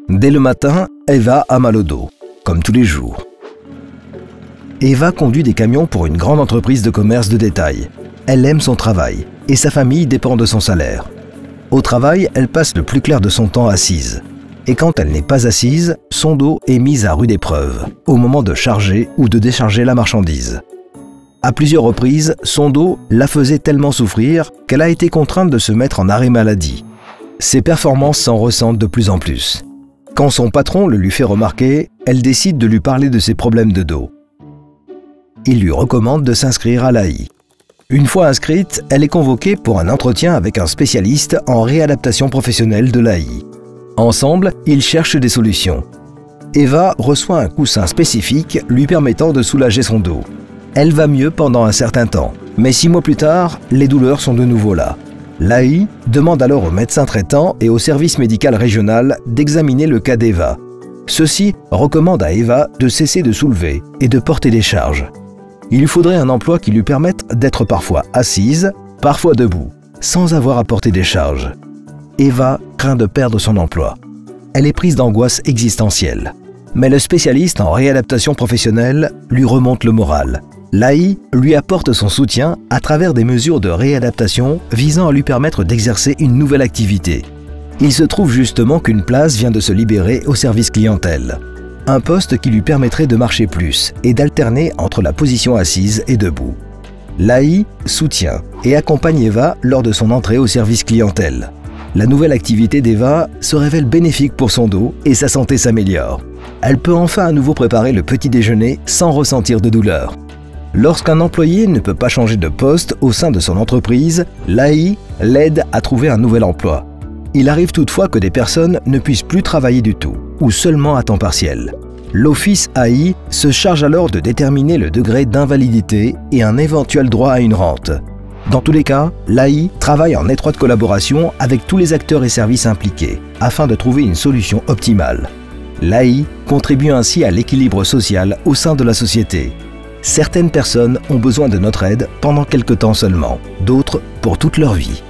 Dès le matin, Eva a mal au dos, comme tous les jours. Eva conduit des camions pour une grande entreprise de commerce de détail. Elle aime son travail et sa famille dépend de son salaire. Au travail, elle passe le plus clair de son temps assise. Et quand elle n'est pas assise, son dos est mis à rude épreuve, au moment de charger ou de décharger la marchandise. À plusieurs reprises, son dos la faisait tellement souffrir qu'elle a été contrainte de se mettre en arrêt maladie. Ses performances s'en ressentent de plus en plus. Quand son patron le lui fait remarquer, elle décide de lui parler de ses problèmes de dos. Il lui recommande de s'inscrire à l'AI. Une fois inscrite, elle est convoquée pour un entretien avec un spécialiste en réadaptation professionnelle de l'AI. Ensemble, ils cherchent des solutions. Eva reçoit un coussin spécifique lui permettant de soulager son dos. Elle va mieux pendant un certain temps, mais 6 mois plus tard, les douleurs sont de nouveau là. L'AI demande alors au médecin traitant et au service médical régional d'examiner le cas d'Eva. Ceux-ci recommandent à Eva de cesser de soulever et de porter des charges. Il lui faudrait un emploi qui lui permette d'être parfois assise, parfois debout, sans avoir à porter des charges. Eva craint de perdre son emploi. Elle est prise d'angoisse existentielle. Mais le spécialiste en réadaptation professionnelle lui remonte le moral. L'AI lui apporte son soutien à travers des mesures de réadaptation visant à lui permettre d'exercer une nouvelle activité. Il se trouve justement qu'une place vient de se libérer au service clientèle. Un poste qui lui permettrait de marcher plus et d'alterner entre la position assise et debout. L'AI soutient et accompagne Eva lors de son entrée au service clientèle. La nouvelle activité d'Eva se révèle bénéfique pour son dos et sa santé s'améliore. Elle peut enfin à nouveau préparer le petit déjeuner sans ressentir de douleur. Lorsqu'un employé ne peut pas changer de poste au sein de son entreprise, l'AI l'aide à trouver un nouvel emploi. Il arrive toutefois que des personnes ne puissent plus travailler du tout, ou seulement à temps partiel. L'Office AI se charge alors de déterminer le degré d'invalidité et un éventuel droit à une rente. Dans tous les cas, l'AI travaille en étroite collaboration avec tous les acteurs et services impliqués, afin de trouver une solution optimale. L'AI contribue ainsi à l'équilibre social au sein de la société. Certaines personnes ont besoin de notre aide pendant quelques temps seulement, d'autres pour toute leur vie.